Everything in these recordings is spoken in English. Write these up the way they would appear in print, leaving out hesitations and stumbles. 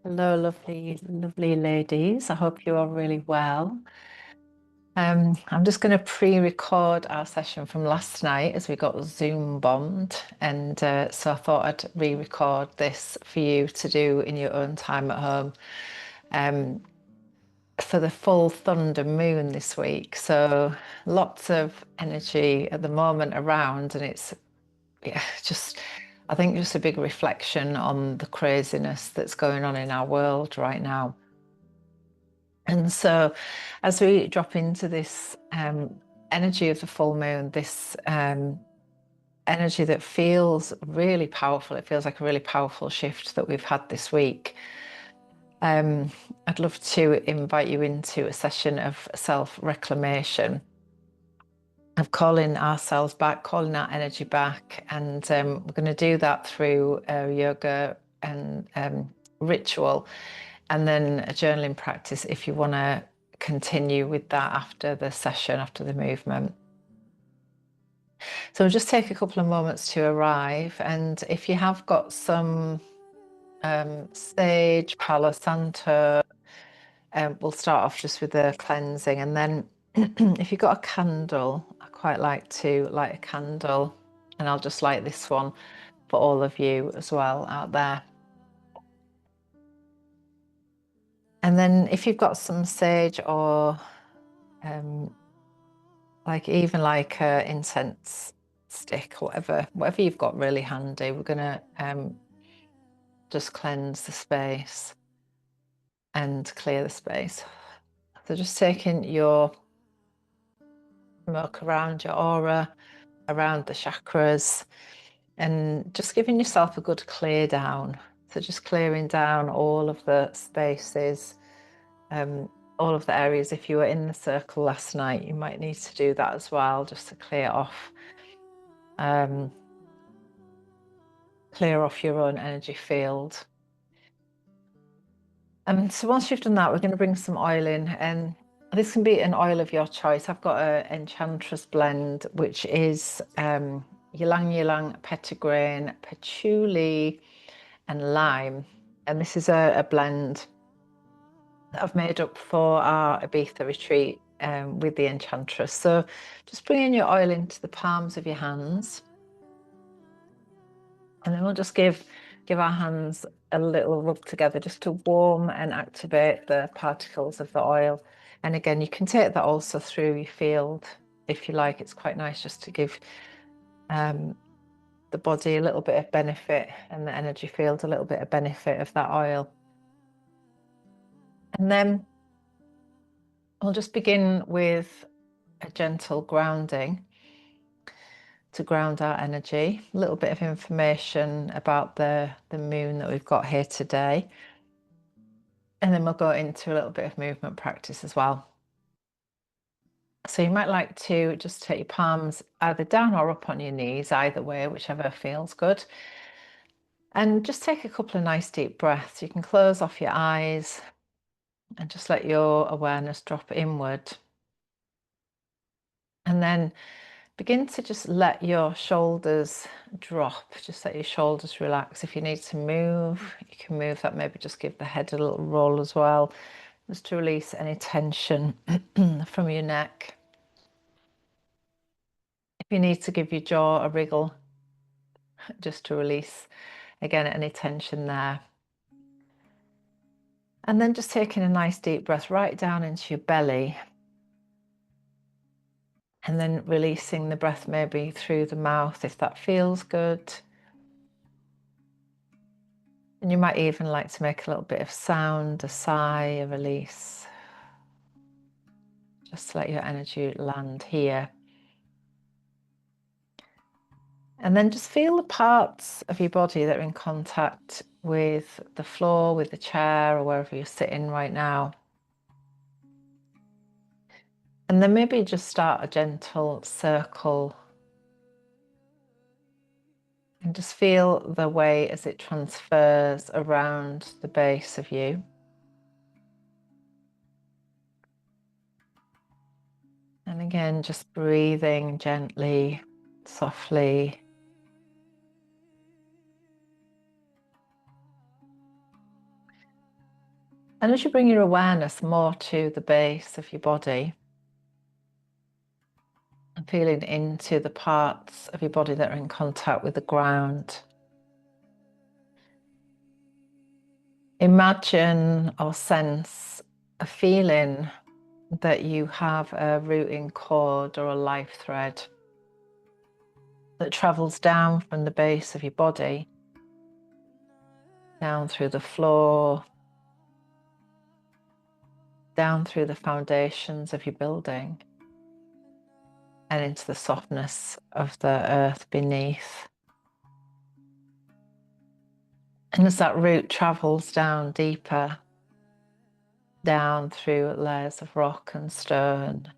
Hello, lovely, lovely ladies. I hope you're all really well. I'm just going to pre-record our session from last night as we got Zoom bombed, and so I thought I'd re-record this for you to do in your own time at home for the full thunder moon this week. So lots of energy at the moment around, and it's just I think just a big reflection on the craziness that's going on in our world right now. And so, as we drop into this energy of the full moon, this energy that feels really powerful, it feels like a really powerful shift that we've had this week. I'd love to invite you into a session of self-reclamation, of calling ourselves back, calling our energy back. And we're going to do that through yoga and ritual, and then a journaling practice if you want to continue with that after the session, after the movement. So we'll just take a couple of moments to arrive. And if you have got some sage, Palo Santo, we'll start off just with the cleansing. And then if you've got a candle, I quite like to light a candle, and I'll just light this one for all of you as well out there. And then if you've got some sage or like even like a incense stick, whatever you've got really handy, we're gonna just cleanse the space and clear the space. So just taking your smoke around your aura, around the chakras, and just giving yourself a good clear down. So just clearing down all of the spaces, all of the areas. If you were in the circle last night, you might need to do that as well, just to clear off your own energy field. So once you've done that, we're going to bring some oil in, and this can be an oil of your choice. I've got an Enchantress blend, which is ylang ylang, petitgrain, patchouli, and lime. And this is a blend that I've made up for our Ibiza retreat with the Enchantress. So just bringing your oil into the palms of your hands, and then we'll just give our hands a little rub together just to warm and activate the particles of the oil. And again, you can take that also through your field if you like. It's quite nice just to give the body a little bit of benefit and the energy field a little bit of benefit of that oil. And then we'll just begin with a gentle grounding to ground our energy. A little bit of information about the moon that we've got here today. And then we'll go into a little bit of movement practice as well. So you might like to just take your palms either down or up on your knees, either way, whichever feels good. And just take a couple of nice deep breaths. You can close off your eyes and just let your awareness drop inward. And then begin to just let your shoulders drop. Just let your shoulders relax. If you need to move, you can move that. Maybe just give the head a little roll as well, just to release any tension from your neck. If you need to give your jaw a wriggle, just to release, again, any tension there. And then just taking a nice deep breath right down into your belly. And then releasing the breath maybe through the mouth if that feels good. And you might even like to make a little bit of sound, a sigh, a release. Just to let your energy land here. And then just feel the parts of your body that are in contact with the floor, with the chair, or wherever you're sitting right now. And then maybe just start a gentle circle. And just feel the way as it transfers around the base of you. And again, just breathing gently, softly. And as you bring your awareness more to the base of your body, and feeling into the parts of your body that are in contact with the ground, imagine or sense a feeling that you have a rooting cord or a life thread that travels down from the base of your body, down through the floor, down through the foundations of your building, and into the softness of the earth beneath. And as that root travels down deeper, down through layers of rock and stone,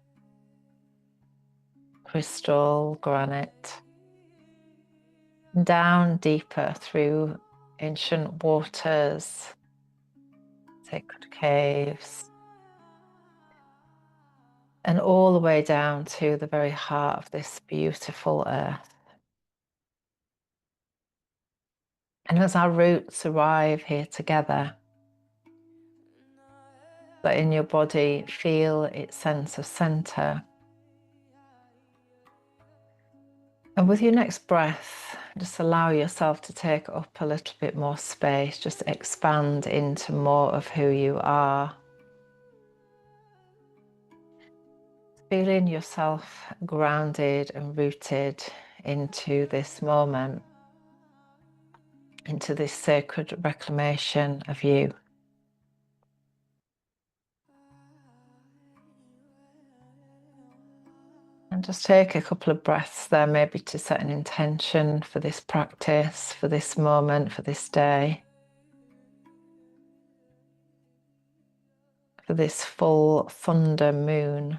crystal, granite, down deeper through ancient waters, sacred caves, and all the way down to the very heart of this beautiful earth. And as our roots arrive here together, let in your body feel its sense of center. And with your next breath, just allow yourself to take up a little bit more space, just expand into more of who you are. Feeling yourself grounded and rooted into this moment, into this sacred reclamation of you. And just take a couple of breaths there, maybe to set an intention for this practice, for this moment, for this day, for this full thunder moon.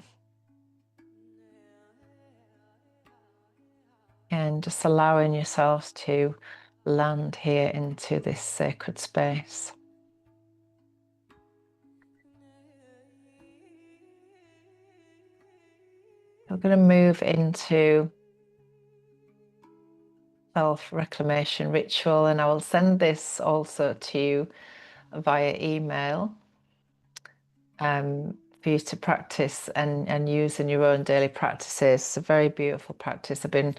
And just allowing yourselves to land here into this sacred space. We're going to move into self-reclamation ritual, and I will send this also to you via email for you to practice and use in your own daily practices. It's a very beautiful practice. I've been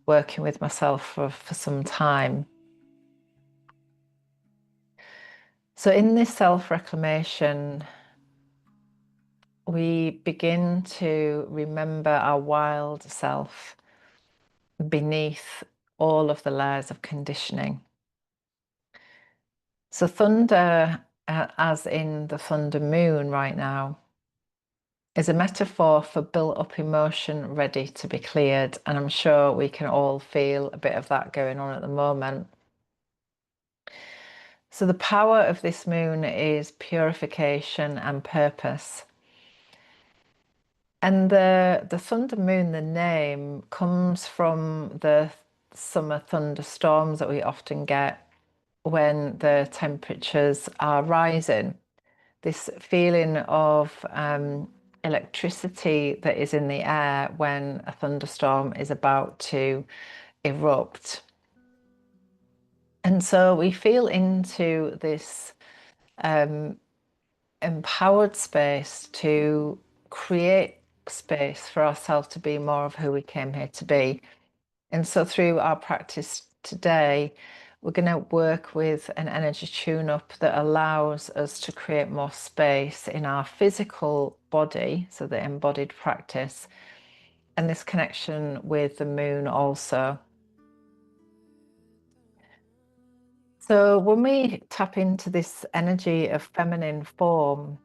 working with myself for some time. So in this self-reclamation, we begin to remember our wild self beneath all of the layers of conditioning. So thunder, as in the thunder moon right now, is a metaphor for built up emotion ready to be cleared. And I'm sure we can all feel a bit of that going on at the moment. So the power of this moon is purification and purpose. And the thunder moon, the name, comes from the summer thunderstorms that we often get when the temperatures are rising. This feeling of electricity that is in the air when a thunderstorm is about to erupt. And so we feel into this empowered space to create space for ourselves to be more of who we came here to be. And so through our practice today, we're going to work with an energy tune-up that allows us to create more space in our physical body, so the embodied practice, and this connection with the moon also. So when we tap into this energy of feminine form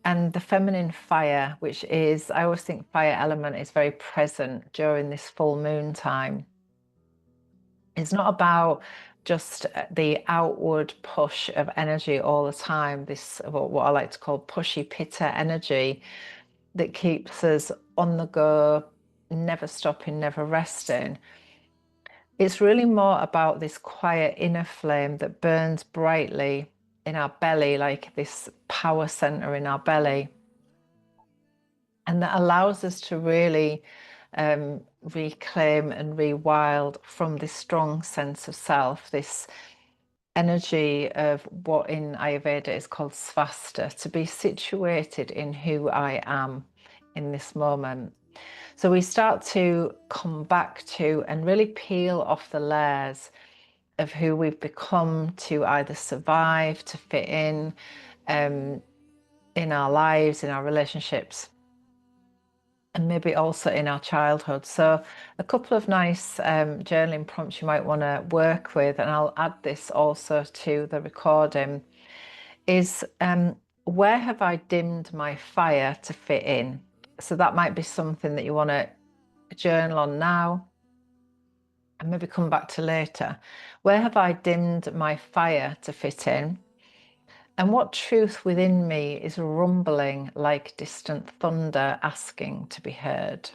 and the feminine fire, which is, I always think fire element is very present during this full moon time. It's not about just the outward push of energy all the time, this what I like to call pushy Pitta energy that keeps us on the go, never stopping, never resting. It's really more about this quiet inner flame that burns brightly in our belly, like this power center in our belly, and that allows us to really reclaim and rewild from this strong sense of self, this energy of what in Ayurveda is called svasta, to be situated in who I am in this moment. So we start to come back to and really peel off the layers of who we've become to either survive, to fit in our lives, in our relationships, and maybe also in our childhood. So a couple of nice journaling prompts you might want to work with, and I'll add this also to the recording, is where have I dimmed my fire to fit in? So that might be something that you want to journal on now and maybe come back to later. Where have I dimmed my fire to fit in? And what truth within me is rumbling like distant thunder asking to be heard?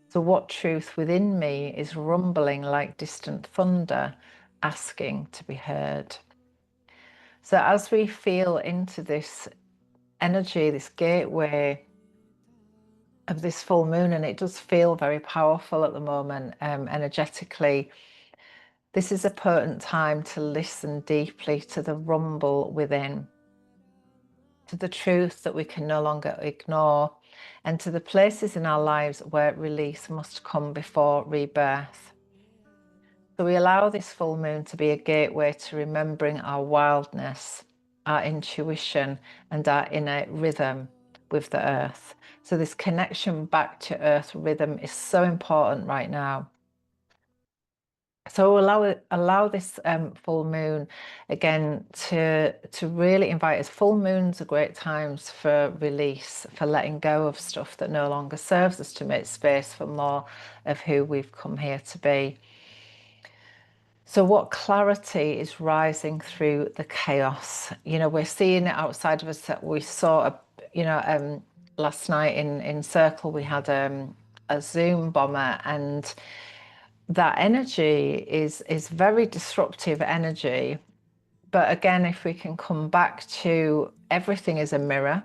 So what truth within me is rumbling like distant thunder asking to be heard? So as we feel into this energy, this gateway of this full moon, and it does feel very powerful at the moment, energetically, this is a potent time to listen deeply to the rumble within, to the truth that we can no longer ignore, and to the places in our lives where release must come before rebirth. So we allow this full moon to be a gateway to remembering our wildness, our intuition, and our inner rhythm with the earth. So this connection back to earth rhythm is so important right now. So allow this full moon again to really invite us. Full moons are great times for release, for letting go of stuff that no longer serves us, to make space for more of who we've come here to be. So what clarity is rising through the chaos? You know, we're seeing it outside of us. That we saw, last night in Circle, we had a Zoom bomber, and that energy is very disruptive energy. But again, if we can come back to everything is a mirror,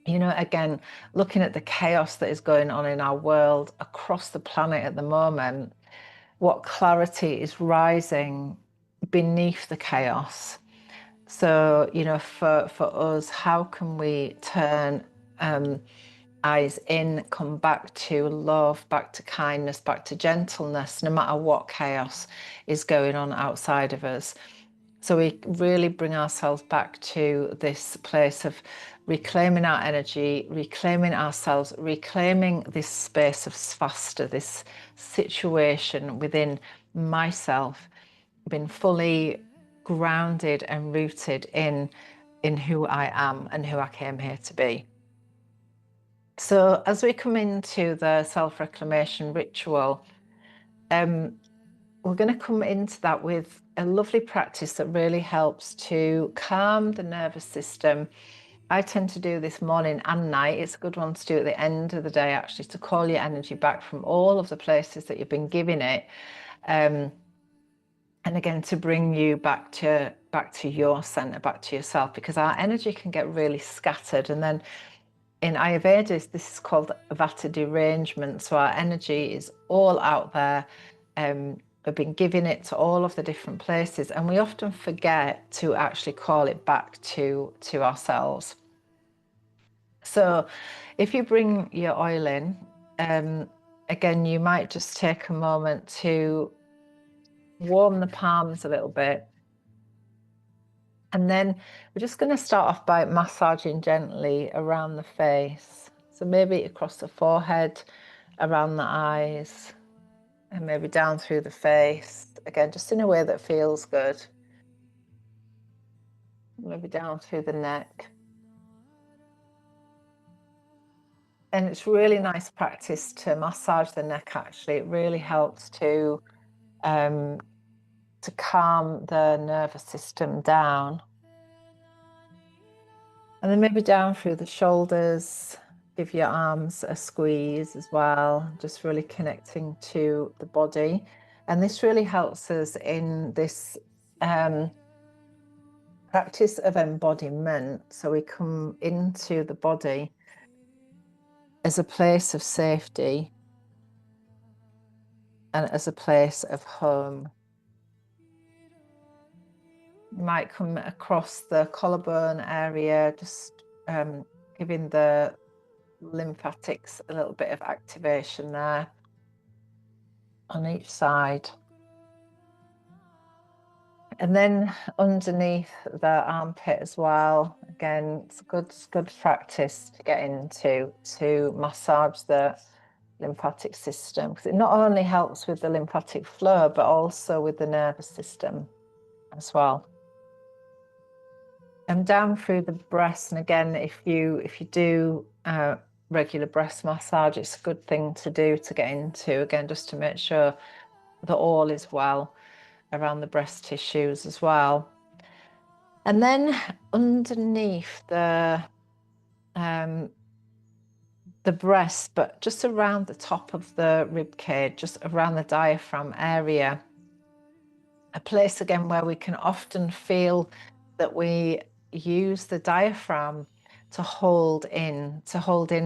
you know, again, looking at the chaos that is going on in our world across the planet at the moment, what clarity is rising beneath the chaos. So, you know, for us, how can we turn eyes in, come back to love, back to kindness, back to gentleness, no matter what chaos is going on outside of us? So we really bring ourselves back to this place of reclaiming our energy, reclaiming ourselves, reclaiming this space of svasta, this situation within myself, being fully grounded and rooted in who I am and who I came here to be. So as we come into the self-reclamation ritual, we're going to come into that with a lovely practice that really helps to calm the nervous system. I tend to do this morning and night. It's a good one to do at the end of the day, actually, to call your energy back from all of the places that you've been giving it. And again, to bring you back to your center, back to yourself, because our energy can get really scattered. And then in Ayurveda, this is called Vata derangement. So our energy is all out there. We've been giving it to all of the different places, and we often forget to actually call it back to ourselves. So if you bring your oil in, again, you might just take a moment to warm the palms a little bit. And then we're just going to start off by massaging gently around the face. So maybe across the forehead, around the eyes, and maybe down through the face. Again, just in a way that feels good. Maybe down through the neck. And it's really nice practice to massage the neck, actually. It really helps to calm the nervous system down. And then maybe down through the shoulders, give your arms a squeeze as well, just really connecting to the body. And this really helps us in this practice of embodiment. So we come into the body as a place of safety and as a place of home. You might come across the collarbone area, just giving the lymphatics a little bit of activation there on each side. And then underneath the armpit as well. Again, it's good practice to get into, to massage the lymphatic system, because it not only helps with the lymphatic flow, but also with the nervous system as well. And down through the breast. And again, if you do regular breast massage, it's a good thing to do to get into, again, just to make sure that all is well around the breast tissues as well. And then underneath the breast, but just around the top of the rib cage, just around the diaphragm area, a place again where we can often feel that we use the diaphragm to hold in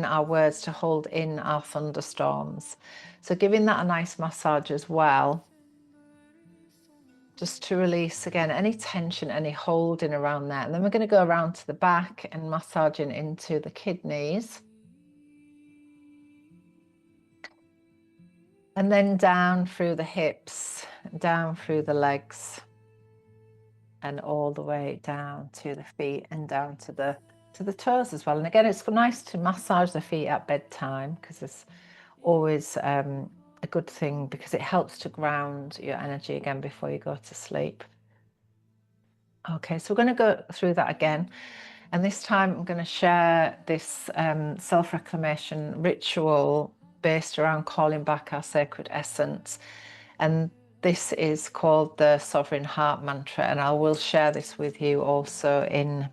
our words, to hold in our thunderstorms. So giving that a nice massage as well, just to release again any tension, any holding around there. And then we're going to go around to the back and massaging into the kidneys. And then down through the hips, down through the legs, and all the way down to the feet and down to the toes as well. And again, it's nice to massage the feet at bedtime, because it's always a good thing, because it helps to ground your energy again before you go to sleep. Okay, so we're going to go through that again. And this time I'm going to share this self-reclamation ritual based around calling back our sacred essence. And this is called the Sovereign Heart Mantra. And I will share this with you also in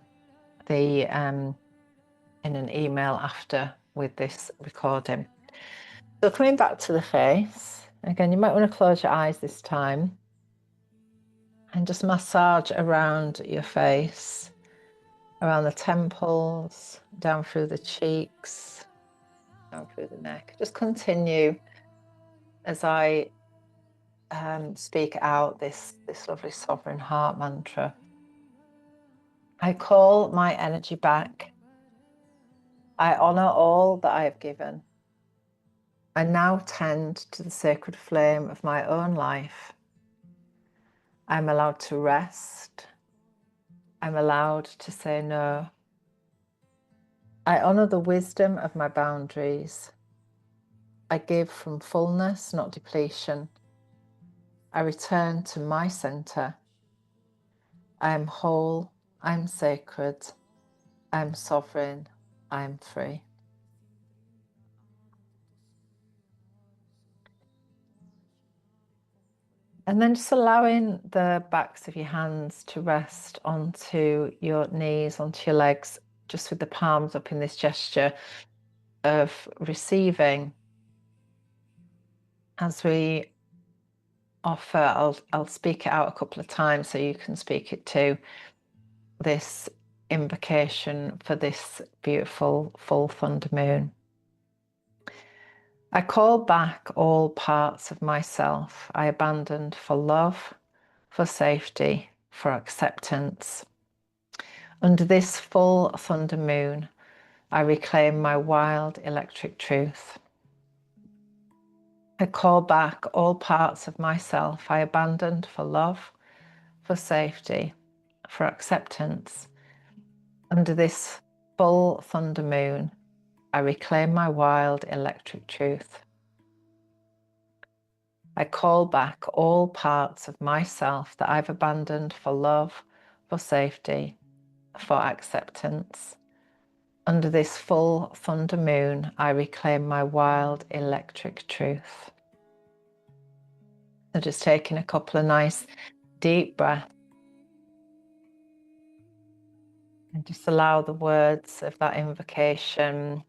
the in an email after with this recording. So coming back to the face, again, you might want to close your eyes this time and just massage around your face, around the temples, down through the cheeks, down through the neck. Just continue as I speak out this lovely Sovereign Heart Mantra. I call my energy back. I honor all that I have given. I now tend to the sacred flame of my own life. I'm allowed to rest. I'm allowed to say no. I honor the wisdom of my boundaries. I give from fullness, not depletion. I return to my center. I am whole. I'm sacred. I'm sovereign. I'm free. And then just allowing the backs of your hands to rest onto your knees, onto your legs, just with the palms up in this gesture of receiving. As we offer, I'll speak it out a couple of times so you can speak it too. This invocation for this beautiful full thunder moon. I call back all parts of myself I abandoned for love, for safety, for acceptance. Under this full thunder moon, I reclaim my wild electric truth. I call back all parts of myself I abandoned for love, for safety, for acceptance. Under this full thunder moon, I reclaim my wild electric truth. I call back all parts of myself that I've abandoned for love, for safety, for acceptance. Under this full thunder moon, I reclaim my wild electric truth. So just taking a couple of nice deep breaths. And just allow the words of that invocation,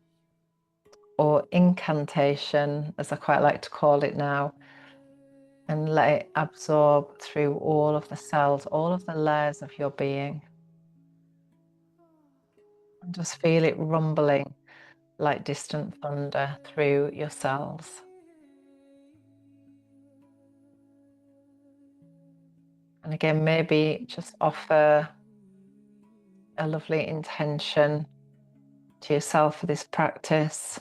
or incantation, as I quite like to call it now, and let it absorb through all of the cells, all of the layers of your being. And just feel it rumbling like distant thunder through your cells. And again, maybe just offer a lovely intention to yourself for this practice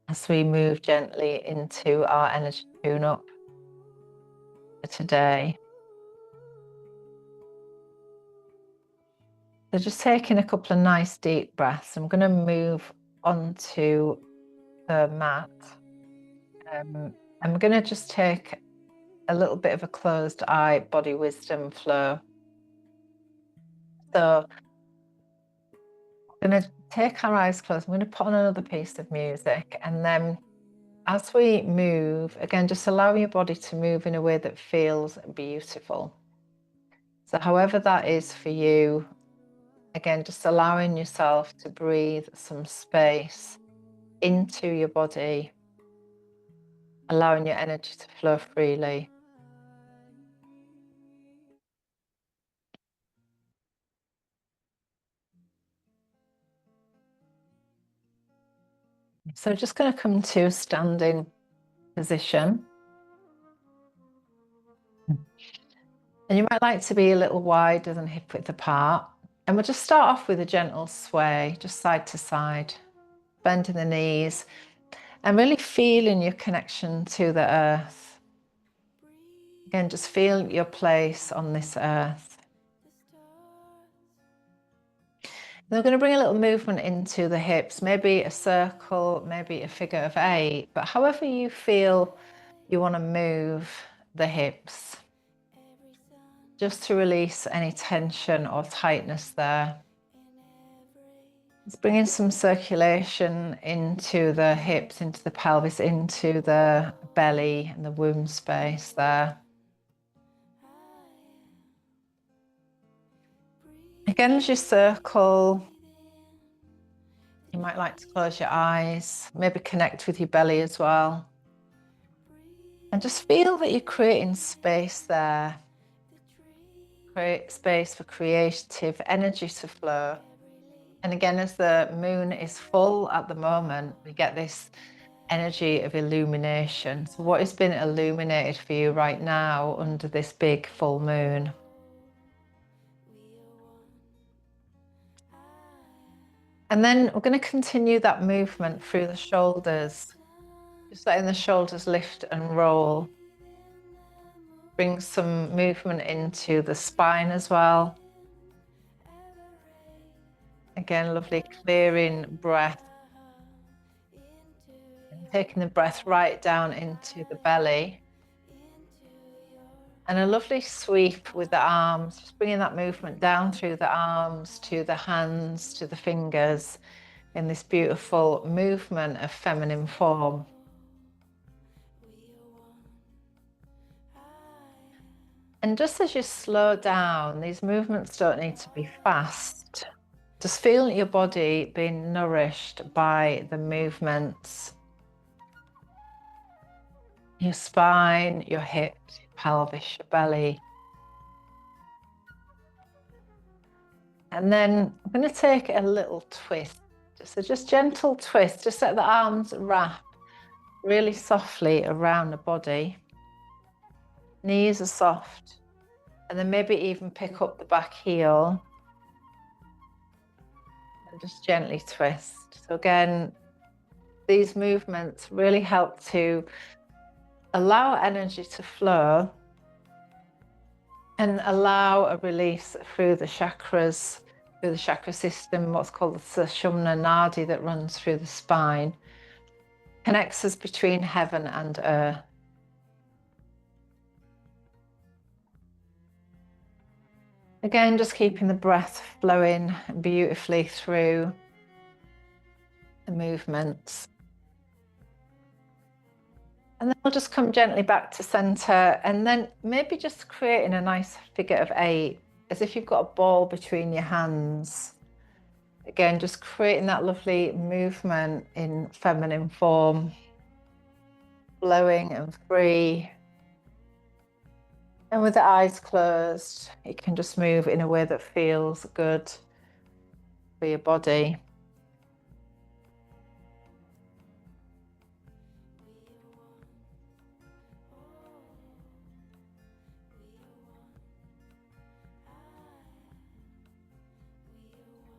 as we move gently into our energy tune-up for today. So just taking a couple of nice deep breaths. I'm going to move onto the mat. I'm going to just take a little bit of a closed eye body wisdom flow. So I'm going to take our eyes closed. I'm going to put on another piece of music, and then as we move, again, just allow your body to move in a way that feels beautiful. So however that is for you, again, just allowing yourself to breathe some space into your body, allowing your energy to flow freely. So just going to come to a standing position. And you might like to be a little wider than hip width apart. And we'll just start off with a gentle sway, just side to side, bending the knees and really feeling your connection to the earth. Again, just feel your place on this earth. And we're going to bring a little movement into the hips, maybe a circle, maybe a figure of 8, but however you feel you want to move the hips, just to release any tension or tightness there. Let's bring in some circulation into the hips, into the pelvis, into the belly and the womb space there. Again, as you circle, you might like to close your eyes, maybe connect with your belly as well. And just feel that you're creating space there. Create space for creative energy to flow. And again, as the moon is full at the moment, we get this energy of illumination. So what has been illuminated for you right now under this big full moon? And then we're going to continue that movement through the shoulders, just letting the shoulders lift and roll. Bring some movement into the spine as well. Again, lovely clearing breath. And taking the breath right down into the belly. And a lovely sweep with the arms, just bringing that movement down through the arms, to the hands, to the fingers, in this beautiful movement of feminine form. And just as you slow down, these movements don't need to be fast. Just feel your body being nourished by the movements. Your spine, your hips, your pelvis, your belly. And then I'm going to take a little twist. Just gentle twist. Just let the arms wrap really softly around the body. Knees are soft. And then maybe even pick up the back heel. And just gently twist. So again, these movements really help to allow energy to flow and allow a release through the chakras, through the chakra system, what's called the Sushumna Nadi that runs through the spine, connects us between heaven and earth. Again, just keeping the breath flowing beautifully through the movements. And then we'll just come gently back to center, and then maybe just creating a nice figure of 8, as if you've got a ball between your hands. Again, just creating that lovely movement in feminine form, flowing and free. And with the eyes closed, you can just move in a way that feels good for your body.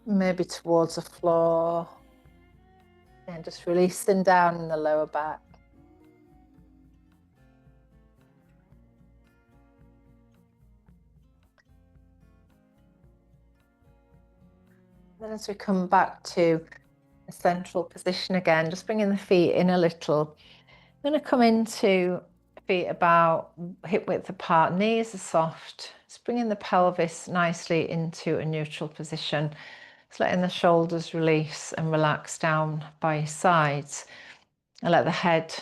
maybe towards the floor, and just releasing down in the lower back. Then as we come back to a central position again, just bringing the feet in a little. I'm going to come into feet about hip width apart, knees are soft. Just bringing the pelvis nicely into a neutral position. Just letting the shoulders release and relax down by your sides. And let the head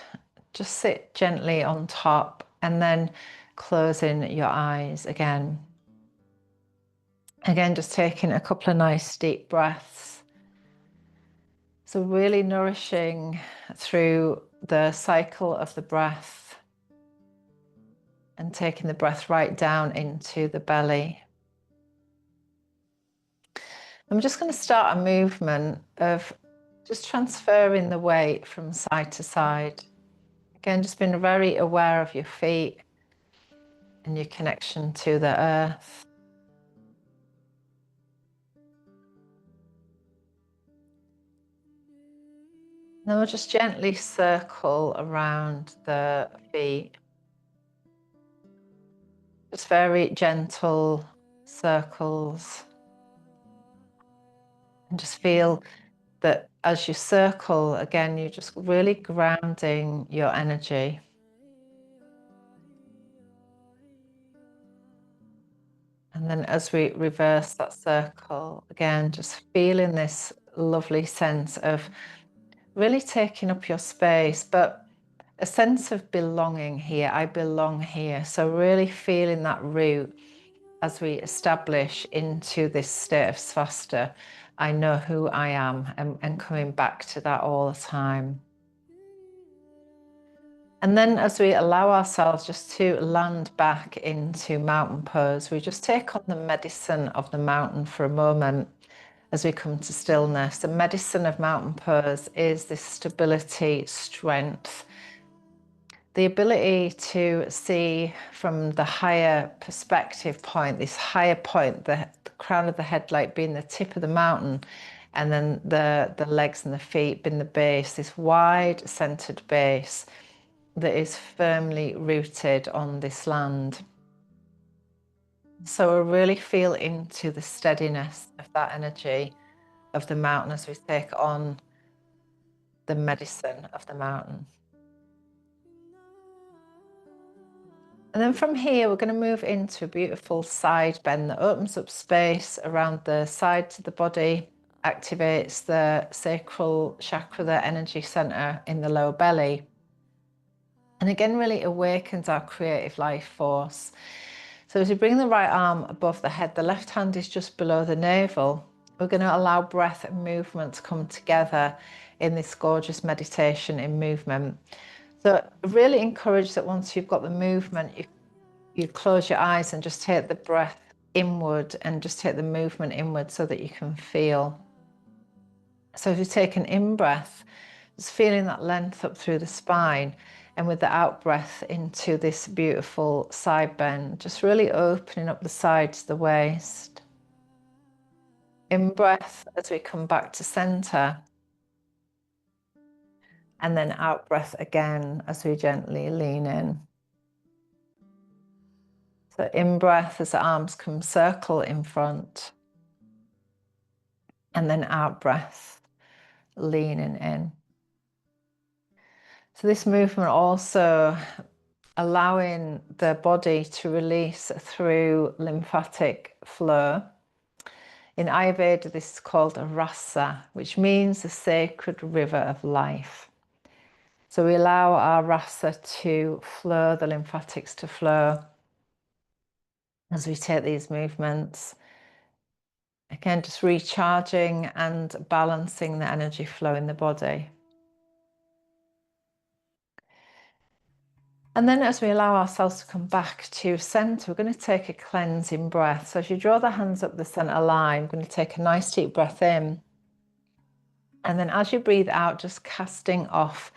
just sit gently on top, and then closing your eyes again. Again, just taking a couple of nice deep breaths. So really nourishing through the cycle of the breath and taking the breath right down into the belly. I'm just going to start a movement of just transferring the weight from side to side. Again, just being very aware of your feet and your connection to the earth. Then we'll just gently circle around the feet. Just very gentle circles. And just feel that as you circle, again, you're just really grounding your energy. And then as we reverse that circle, again, just feeling this lovely sense of really taking up your space, but a sense of belonging here. I belong here. So really feeling that root as we establish into this state of svasta. I know who I am, and coming back to that all the time. And then as we allow ourselves just to land back into mountain pose, we just take on the medicine of the mountain for a moment as we come to stillness. The medicine of mountain pose is this stability, strength, the ability to see from the higher perspective point, this higher point, the crown of the head like being the tip of the mountain, and then the legs and the feet being the base, this wide centered base that is firmly rooted on this land. So we'll really feel into the steadiness of that energy of the mountain as we take on the medicine of the mountain. And then from here, we're going to move into a beautiful side bend that opens up space around the sides of the body, activates the sacral chakra, the energy center in the lower belly. And again, really awakens our creative life force. So as we bring the right arm above the head, the left hand is just below the navel. We're going to allow breath and movement to come together in this gorgeous meditation in movement. So really encourage that once you've got the movement, you close your eyes and just take the breath inward and just take the movement inward so that you can feel. So if you take an in-breath, just feeling that length up through the spine, and with the out-breath into this beautiful side bend, just really opening up the sides of the waist. In-breath as we come back to center. And then out-breath again as we gently lean in. So in-breath as the arms come circle in front. And then out-breath, leaning in. So this movement also allowing the body to release through lymphatic flow. In Ayurveda, this is called a rasa, which means the sacred river of life. So we allow our rasa to flow, the lymphatics to flow as we take these movements. Again, just recharging and balancing the energy flow in the body. And then as we allow ourselves to come back to center, we're going to take a cleansing breath. So as you draw the hands up the center line, we're going to take a nice deep breath in. And then as you breathe out, just casting off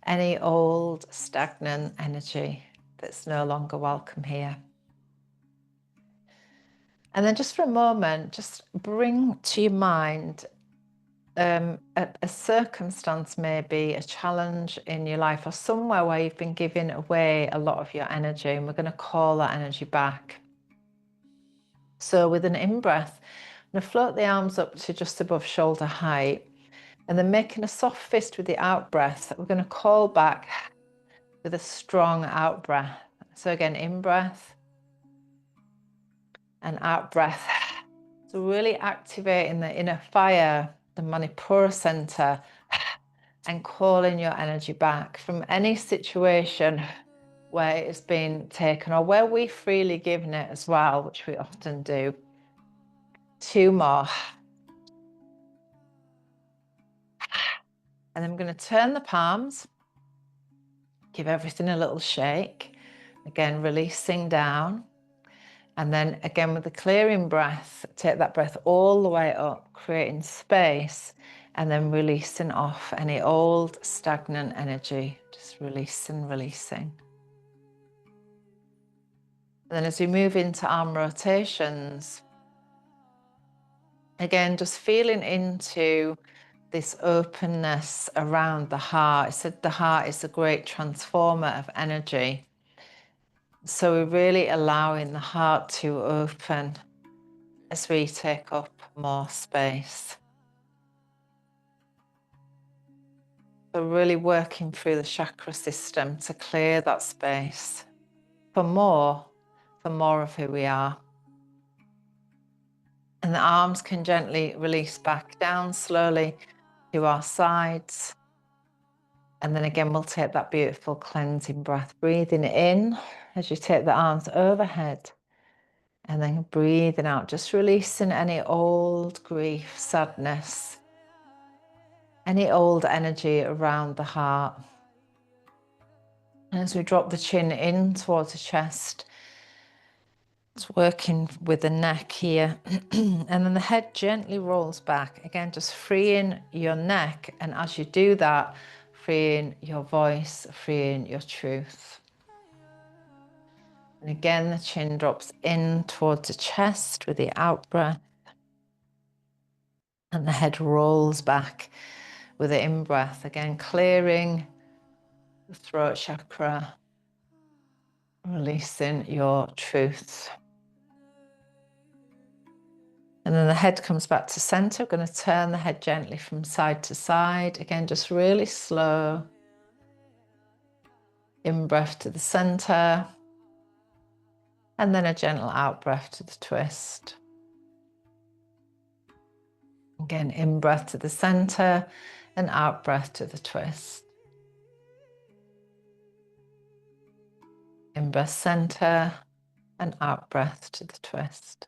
any old stagnant energy that's no longer welcome here. And then just for a moment, just bring to your mind a circumstance, maybe a challenge in your life or somewhere where you've been giving away a lot of your energy, and we're going to call that energy back. So with an in-breath, I'm going to float the arms up to just above shoulder height, and then making a soft fist with the out-breath, we're going to call back with a strong out-breath. So again, in-breath and out-breath. So really activating the inner fire, the Manipura center, and calling your energy back from any situation where it's been taken or where we've freely given it as well, which we often do. 2 more. And then I'm going to turn the palms, give everything a little shake. Again, releasing down. And then again with the clearing breath, take that breath all the way up, creating space, and then releasing off any old stagnant energy. Just releasing. And then as we move into arm rotations, again, just feeling into this openness around the heart. I said the heart is a great transformer of energy. So we're really allowing the heart to open as we take up more space. So really working through the chakra system to clear that space for more of who we are. And the arms can gently release back down slowly to our sides. And then again, we'll take that beautiful cleansing breath, breathing in as you take the arms overhead. And then breathing out, just releasing any old grief, sadness, any old energy around the heart. And as we drop the chin in towards the chest, it's working with the neck here. And then the head gently rolls back. Again, just freeing your neck. And as you do that, freeing your voice, freeing your truth. And again, the chin drops in towards the chest with the out breath. And the head rolls back with the in breath. Again, clearing the throat chakra, releasing your truth. And then the head comes back to center. We're going to turn the head gently from side to side. Again, just really slow. In breath to the center. And then a gentle out breath to the twist. Again, in breath to the center and out breath to the twist. In breath center and out breath to the twist.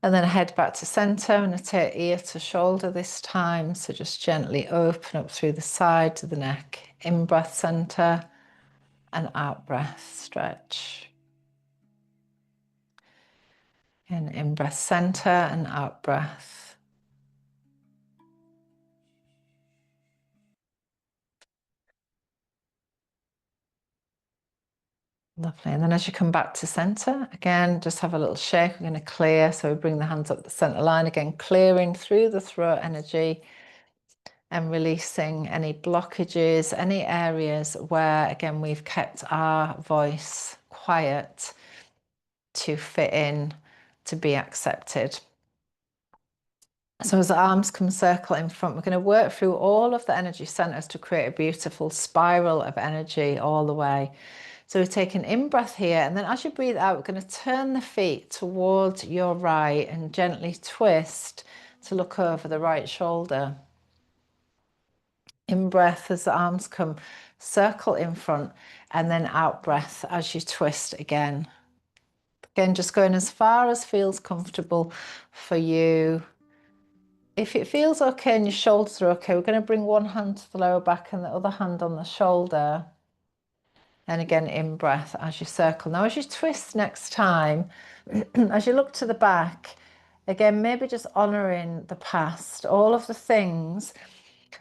And then head back to center and take ear to shoulder this time. So just gently open up through the side to the neck. In breath center and out breath stretch. And in breath center and out breath. Lovely. And then as you come back to center, again, just have a little shake. We're going to clear. So we bring the hands up the center line again, clearing through the throat energy and releasing any blockages, any areas where, again, we've kept our voice quiet to fit in, to be accepted. So as the arms come circle in front, we're going to work through all of the energy centers to create a beautiful spiral of energy all the way. So we take an in-breath here, and then as you breathe out, we're going to turn the feet towards your right and gently twist to look over the right shoulder. In-breath as the arms come circle in front, and then out-breath as you twist again. Again, just going as far as feels comfortable for you. If it feels okay and your shoulders are okay, we're going to bring one hand to the lower back and the other hand on the shoulder. And again, in breath as you circle. Now, as you twist next time, as you look to the back, again, maybe just honouring the past, all of the things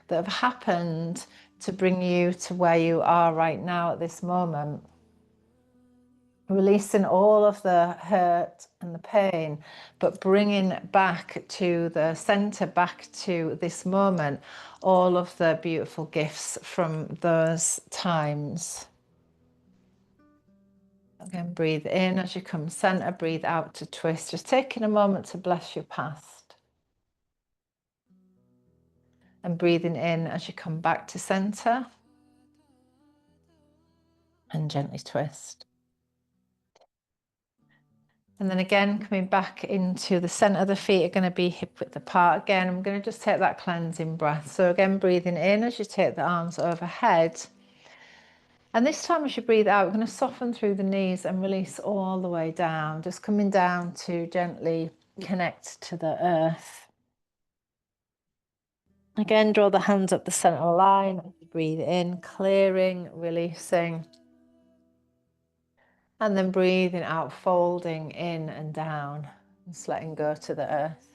that have happened to bring you to where you are right now at this moment. releasing all of the hurt and the pain, but bringing back to the center, back to this moment, all of the beautiful gifts from those times. Again, breathe in as you come center, breathe out to twist. Just taking a moment to bless your past. And breathing in as you come back to center. And gently twist. And then again, coming back into the center of the feet are going to be hip width apart again. I'm going to just take that cleansing breath. So again, breathing in as you take the arms overhead. And this time as you breathe out, we're going to soften through the knees and release all the way down. Just coming down to gently connect to the earth. Again, draw the hands up the center line. Breathe in, clearing, releasing. And then breathing out, folding in and down. Just letting go to the earth.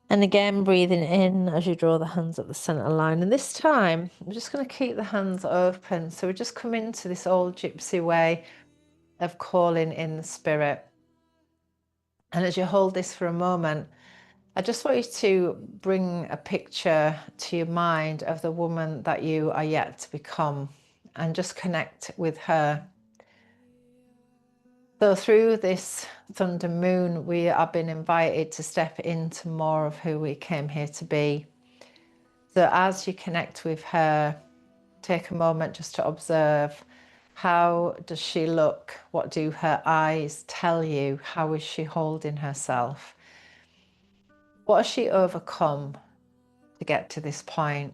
And again, breathing in as you draw the hands up the center line. And this time, I'm just going to keep the hands open. So we just come into this old gypsy way of calling in the spirit. And as you hold this for a moment, I just want you to bring a picture to your mind of the woman that you are yet to become and just connect with her. So through this thunder moon, we are being invited to step into more of who we came here to be. So as you connect with her, take a moment just to observe, how does she look? What do her eyes tell you? How is she holding herself? What has she overcome to get to this point?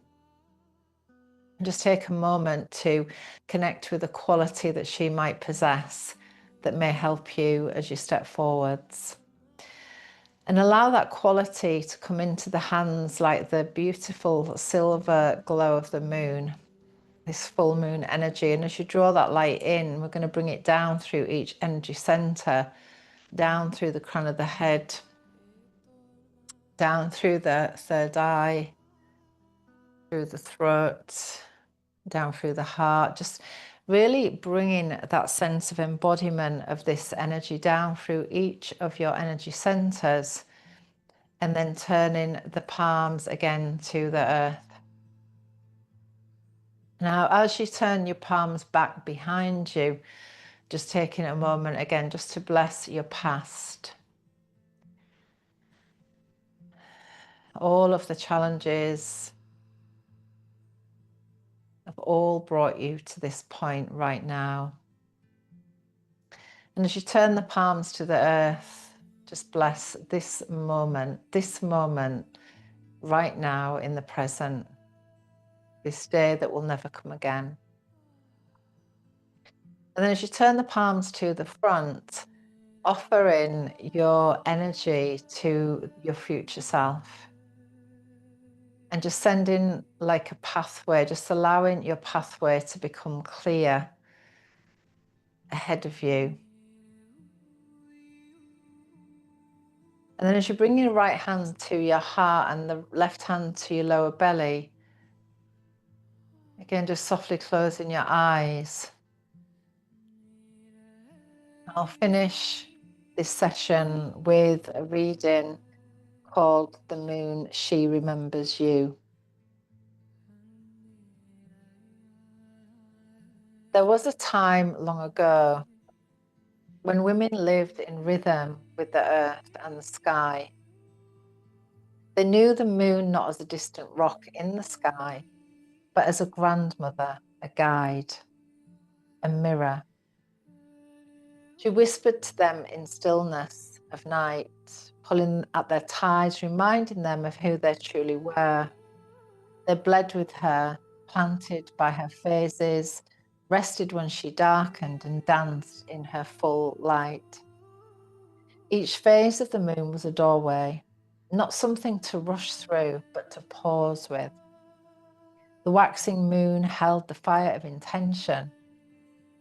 And just take a moment to connect with the quality that she might possess that may help you as you step forwards. And allow that quality to come into the hands like the beautiful silver glow of the moon, this full moon energy. And as you draw that light in, we're going to bring it down through each energy center, down through the crown of the head, down through the third eye, through the throat, down through the heart, just really bringing that sense of embodiment of this energy down through each of your energy centers, and then turning the palms again to the earth. Now, as you turn your palms back behind you, just taking a moment again just to bless your past. All of the challenges have all brought you to this point right now. And as you turn the palms to the earth, just bless this moment right now in the present, this day that will never come again. And then as you turn the palms to the front, offer in your energy to your future self. And just sending like a pathway, just allowing your pathway to become clear ahead of you. And then as you bring your right hand to your heart and the left hand to your lower belly, again, just softly closing your eyes. I'll finish this session with a reading called The Moon, She Remembers You. There was a time long ago when women lived in rhythm with the earth and the sky. They knew the moon not as a distant rock in the sky, but as a grandmother, a guide, a mirror. She whispered to them in stillness of night, pulling at their ties, reminding them of who they truly were. They bled with her, planted by her phases, rested when she darkened and danced in her full light. Each phase of the moon was a doorway, not something to rush through, but to pause with. The waxing moon held the fire of intention.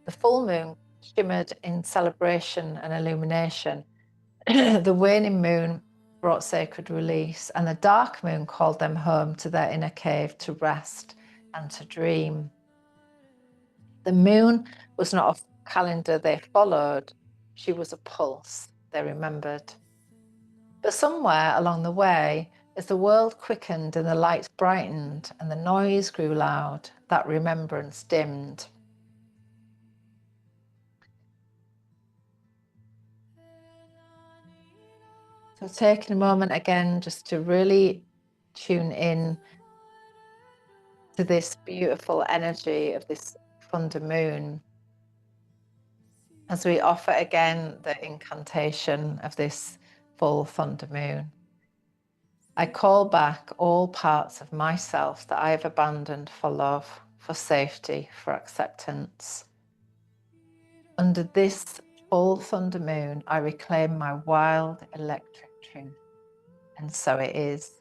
The full moon shimmered in celebration and illumination. The waning moon brought sacred release, and the dark moon called them home to their inner cave to rest and to dream. The moon was not a calendar they followed. She was a pulse they remembered. But somewhere along the way, as the world quickened and the lights brightened and the noise grew loud, that remembrance dimmed. So taking a moment again just to really tune in to this beautiful energy of this thunder moon, as we offer again the incantation of this full thunder moon. I call back all parts of myself that I have abandoned for love, for safety, for acceptance. Under this full thunder moon, I reclaim my wild electric truth. And so it is,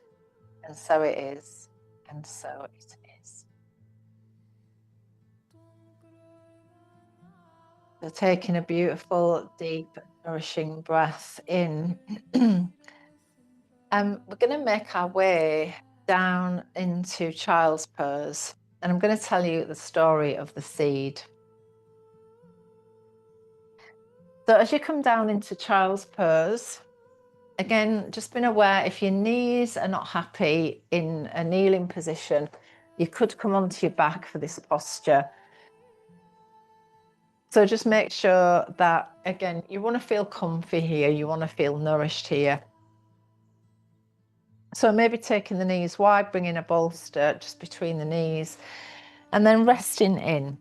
and so it is, and so it is. So taking a beautiful, deep, nourishing breath in. We're going to make our way down into child's pose, and I'm going to tell you the story of the seed. So as you come down into child's pose, again, just being aware if your knees are not happy in a kneeling position, you could come onto your back for this posture. So just make sure that, again, you want to feel comfy here, you want to feel nourished here. So maybe taking the knees wide, bringing a bolster just between the knees, and then resting in.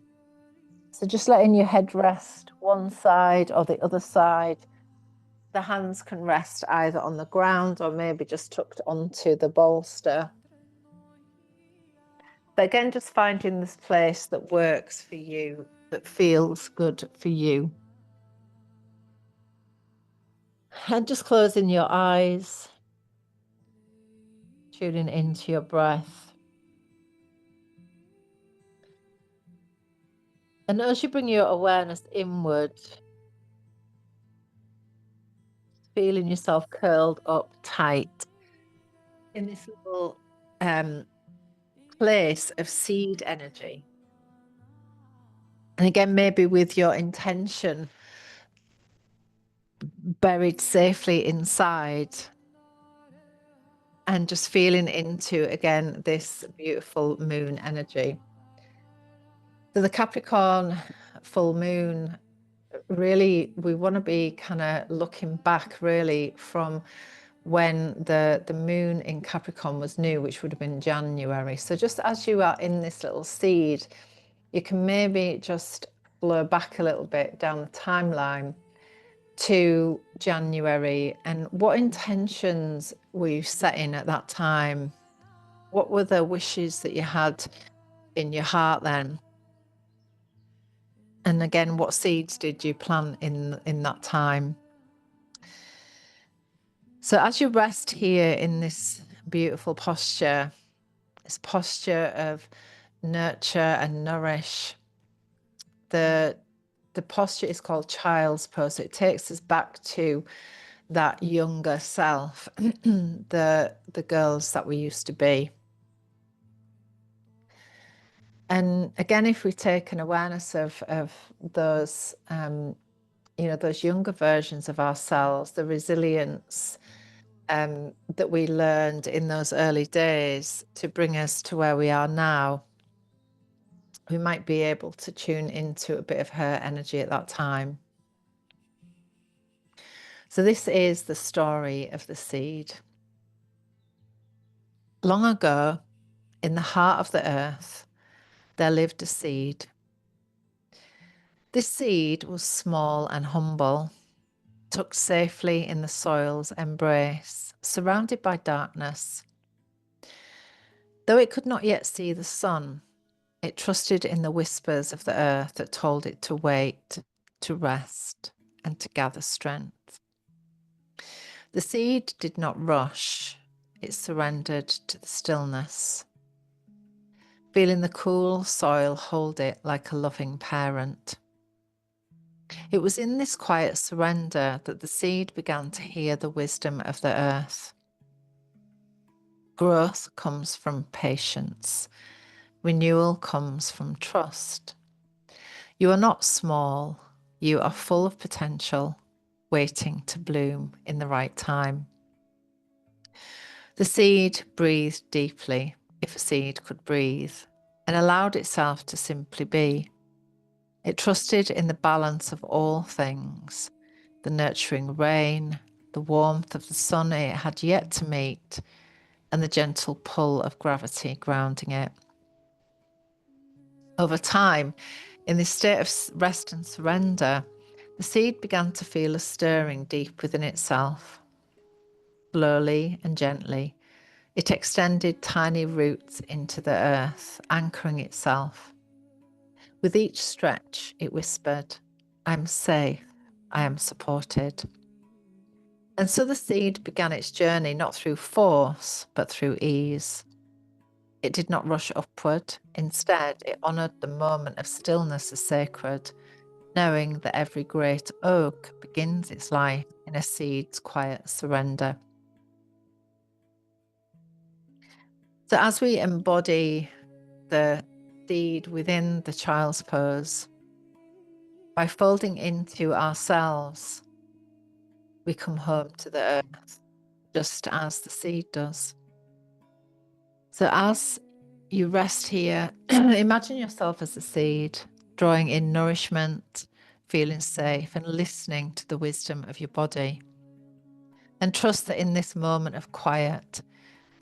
So just letting your head rest one side or the other side. The hands can rest either on the ground or maybe just tucked onto the bolster. But again, just finding this place that works for you, that feels good for you. And just closing your eyes, tuning into your breath. And as you bring your awareness inward, feeling yourself curled up tight in this little place of seed energy. And again, maybe with your intention buried safely inside, and just feeling into, again, this beautiful moon energy. So the Capricorn full moon, really, we want to be kind of looking back really from when the moon in Capricorn was new, which would have been January. So just as you are in this little seed, you can maybe just blur back a little bit down the timeline to January, and what intentions were you setting at that time? What were the wishes that you had in your heart then? And again, what seeds did you plant in that time? So as you rest here in this beautiful posture, this posture of nurture and nourish, the posture is called child's pose. So it takes us back to that younger self, the girls that we used to be. And again, if we take an awareness of those, you know, those younger versions of ourselves, the resilience that we learned in those early days to bring us to where we are now, we might be able to tune into a bit of her energy at that time. So this is the story of the seed. Long ago, in the heart of the earth, there lived a seed. This seed was small and humble, tucked safely in the soil's embrace, surrounded by darkness. Though it could not yet see the sun, it trusted in the whispers of the earth that told it to wait, to rest, and to gather strength. The seed did not rush, it surrendered to the stillness, feeling the cool soil hold it like a loving parent. It was in this quiet surrender that the seed began to hear the wisdom of the earth. Growth comes from patience. Renewal comes from trust. You are not small. You are full of potential, waiting to bloom in the right time. The seed breathed deeply, if a seed could breathe, and allowed itself to simply be. It trusted in the balance of all things, the nurturing rain, the warmth of the sun it had yet to meet, and the gentle pull of gravity grounding it. Over time, in this state of rest and surrender, the seed began to feel a stirring deep within itself. Slowly and gently, it extended tiny roots into the earth, anchoring itself. With each stretch, it whispered, "I'm safe, I am supported." And so the seed began its journey not through force, but through ease. It did not rush upward. Instead, it honoured the moment of stillness as sacred, knowing that every great oak begins its life in a seed's quiet surrender. So as we embody the seed within the child's pose, by folding into ourselves, we come home to the earth, just as the seed does. So as you rest here, imagine yourself as a seed, drawing in nourishment, feeling safe, and listening to the wisdom of your body. And trust that in this moment of quiet,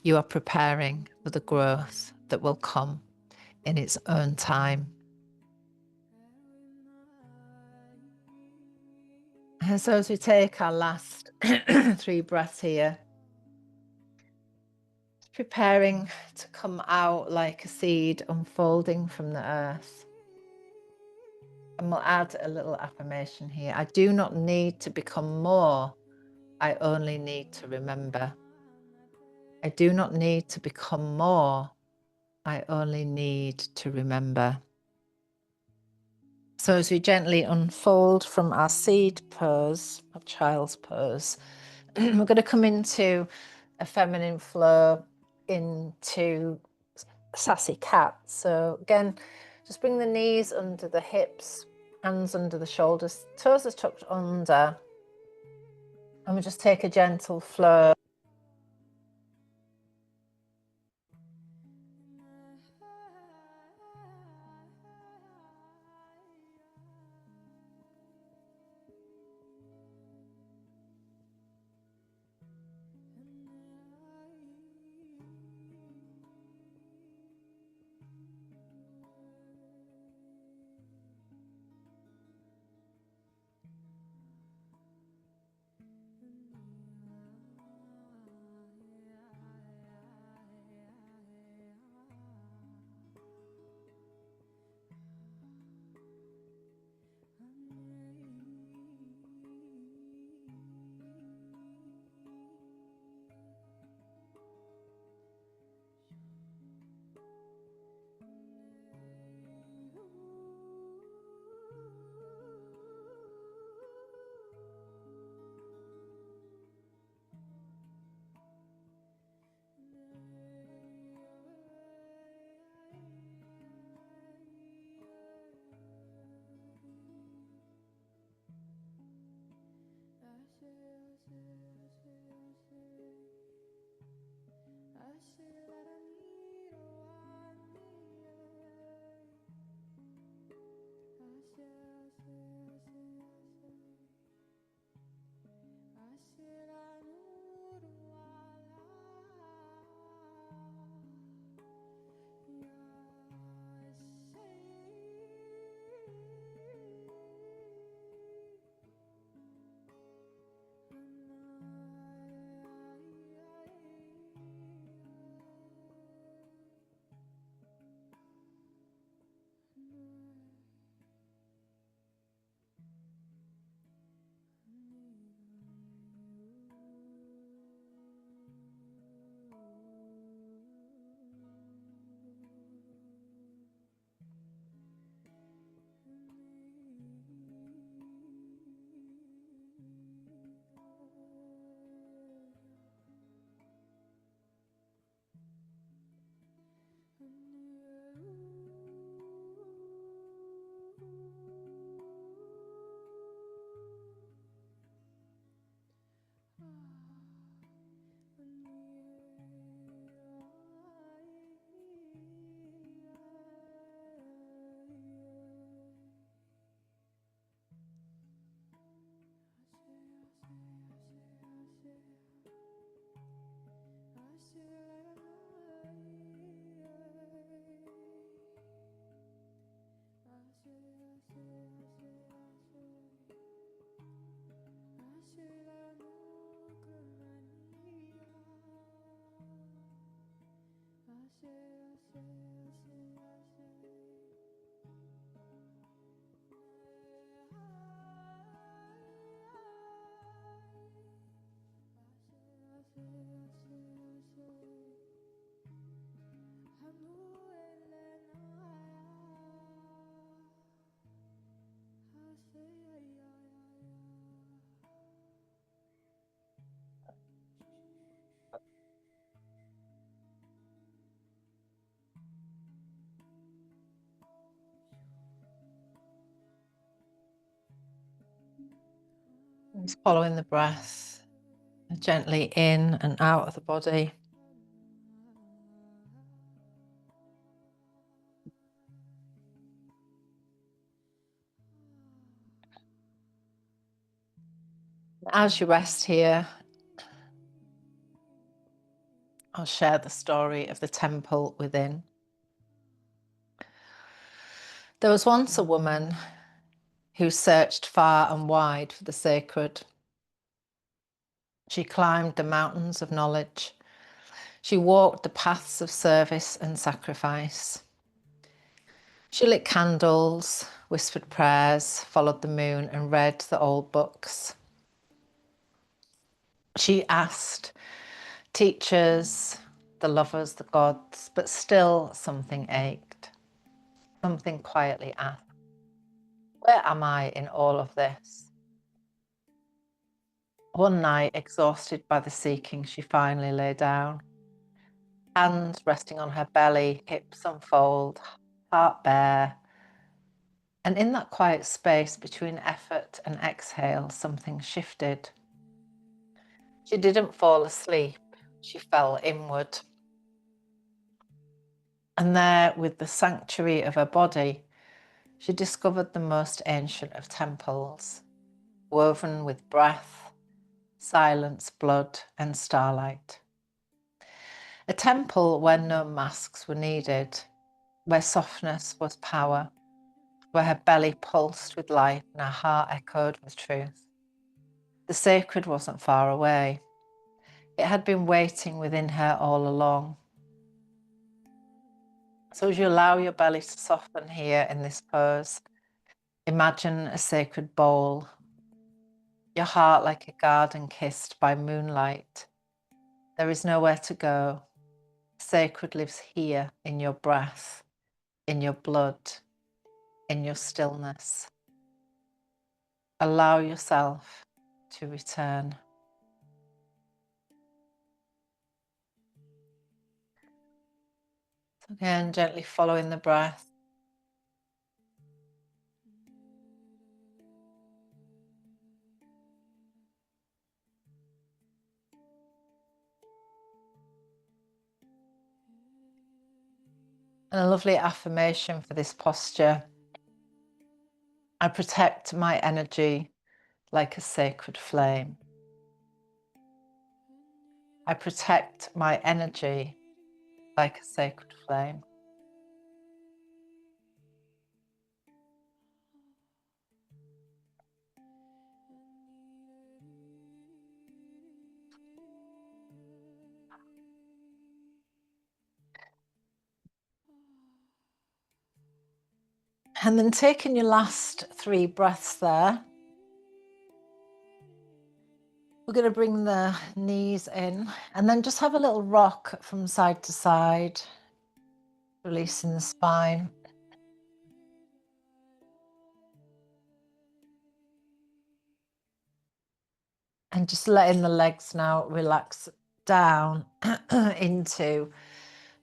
you are preparing for the growth that will come in its own time. And so as we take our last 3 breaths here, preparing to come out like a seed unfolding from the earth. And we'll add a little affirmation here. I do not need to become more. I only need to remember. I do not need to become more. I only need to remember. So as we gently unfold from our seed pose, our child's pose, we're going to come into a feminine flow, into sassy cat. So again, just bring the knees under the hips, hands under the shoulders, toes are tucked under, and we'll just take a gentle flow. Just following the breath gently in and out of the body. As you rest here, I'll share the story of the temple within. There was once a woman who searched far and wide for the sacred. She climbed the mountains of knowledge. She walked the paths of service and sacrifice. She lit candles, whispered prayers, followed the moon, and read the old books. She asked teachers, the lovers, the gods, but still something ached. Something quietly asked, where am I in all of this? One night, exhausted by the seeking, she finally lay down. Hands resting on her belly, hips unfold, heart bare. And in that quiet space between effort and exhale, something shifted. She didn't fall asleep, she fell inward. And there, with the sanctuary of her body, she discovered the most ancient of temples, woven with breath, silence, blood, and starlight. A temple where no masks were needed, where softness was power, where her belly pulsed with life and her heart echoed with truth. The sacred wasn't far away. It had been waiting within her all along. So as you allow your belly to soften here in this pose, imagine a sacred bowl, your heart like a garden kissed by moonlight. There is nowhere to go. Sacred lives here in your breath, in your blood, in your stillness. Allow yourself to return. So again, gently following the breath. And a lovely affirmation for this posture. I protect my energy like a sacred flame. I protect my energy like a sacred flame. And then taking your last 3 breaths there, we're going to bring the knees in and then just have a little rock from side to side, releasing the spine. And just letting the legs now relax down into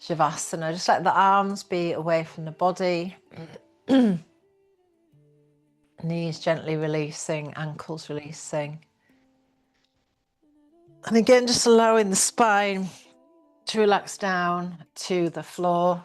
Shavasana. Just let the arms be away from the body. Knees gently releasing, ankles releasing. And again, just allowing the spine to relax down to the floor.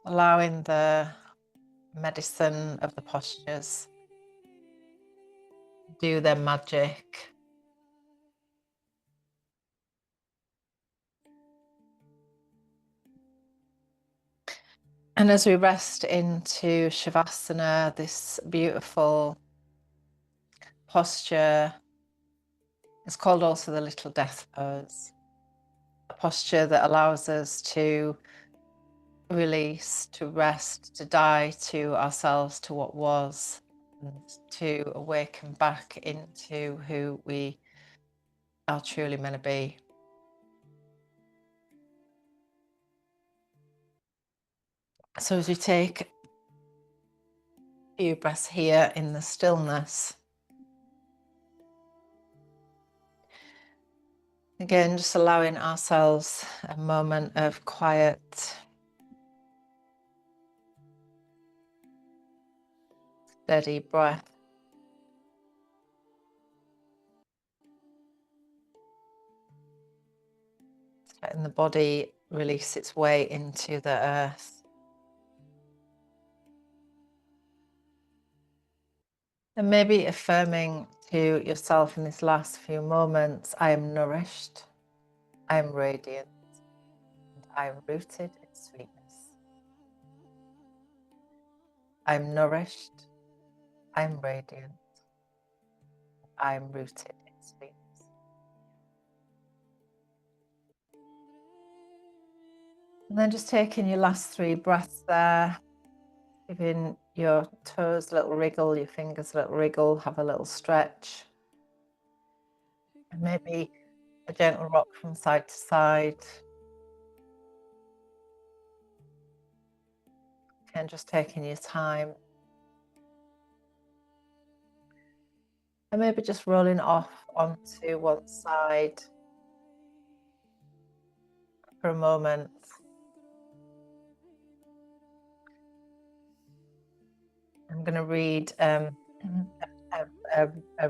allowing the medicine of the postures do their magic. And as we rest into Shavasana, this beautiful posture, it's called also the little death pose, a posture that allows us to release, to rest, to die to ourselves, to what was, and to awaken back into who we are truly meant to be. So as you take a few breaths here in the stillness, again, just allowing ourselves a moment of quiet, steady breath. Letting the body release its way into the earth. And maybe affirming to yourself in this last few moments, I am nourished, I am radiant, and I am rooted in sweetness. I am nourished, I am radiant, I am rooted in sweetness. And then just taking your last 3 breaths there, giving your toes a little wriggle, your fingers a little wriggle, have a little stretch. And maybe a gentle rock from side to side. And just taking your time. And maybe just rolling off onto one side for a moment. I'm going to read a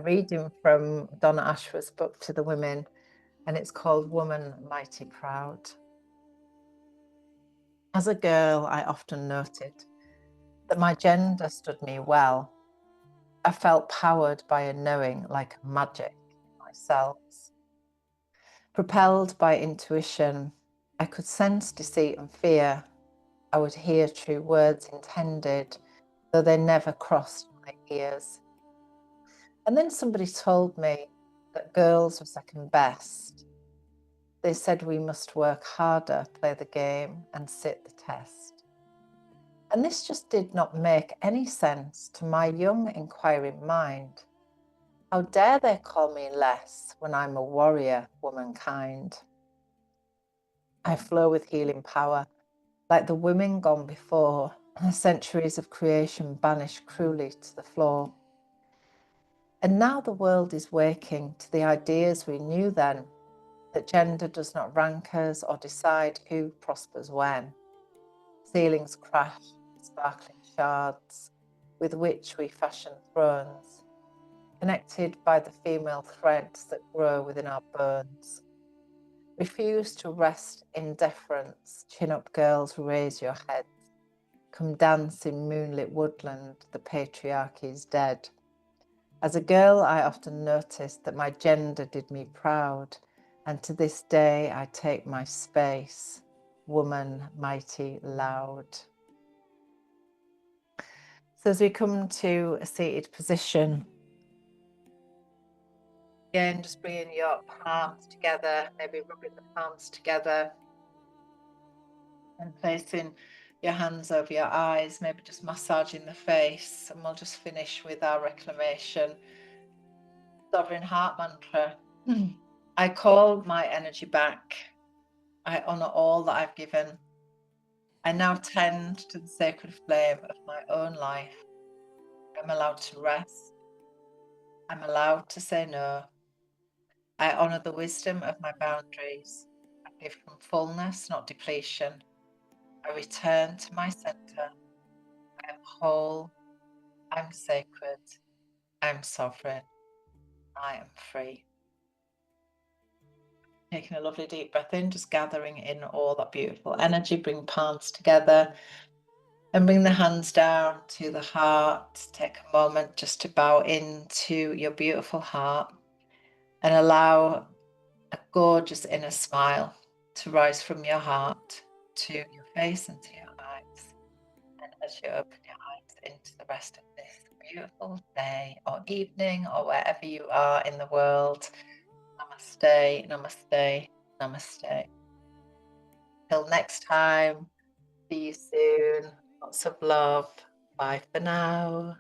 reading from Donna Ashworth's book To the Women, and it's called Woman Mighty Proud. As a girl, I often noted that my gender stood me well. I felt powered by a knowing like magic in my cells. Propelled by intuition, I could sense deceit and fear. I would hear true words intended, though they never crossed my ears. And then somebody told me that girls were second best. They said we must work harder, play the game, and sit the test. And this just did not make any sense to my young, inquiring mind. How dare they call me less when I'm a warrior, womankind? I flow with healing power, like the women gone before, centuries of creation banished cruelly to the floor. And now the world is waking to the ideas we knew then, that gender does not rank us or decide who prospers when. Ceilings crash, sparkling shards, with which we fashion thrones, connected by the female threads that grow within our bones. Refuse to rest in deference, chin up girls, raise your heads. Come dance in moonlit woodland, the patriarchy's dead. As a girl, I often noticed that my gender did me proud, and to this day I take my space, woman mighty loud. So as we come to a seated position, again, just bringing your palms together, maybe rubbing the palms together and placing your hands over your eyes, maybe just massaging the face, and we'll just finish with our reclamation. Sovereign Heart mantra. I call my energy back. I honor all that I've given. I now tend to the sacred flame of my own life. I'm allowed to rest. I'm allowed to say no. I honor the wisdom of my boundaries. I give from fullness, not depletion. I return to my center. I am whole. I'm sacred. I'm sovereign. I am free. Taking a lovely deep breath in, just gathering in all that beautiful energy. Bring palms together. And bring the hands down to the heart. Take a moment just to bow into your beautiful heart and allow a gorgeous inner smile to rise from your heart to your face and to your eyes. And as you open your eyes into the rest of this beautiful day or evening or wherever you are in the world, namaste, namaste, namaste. Till next time, see you soon. Lots of love. Bye for now.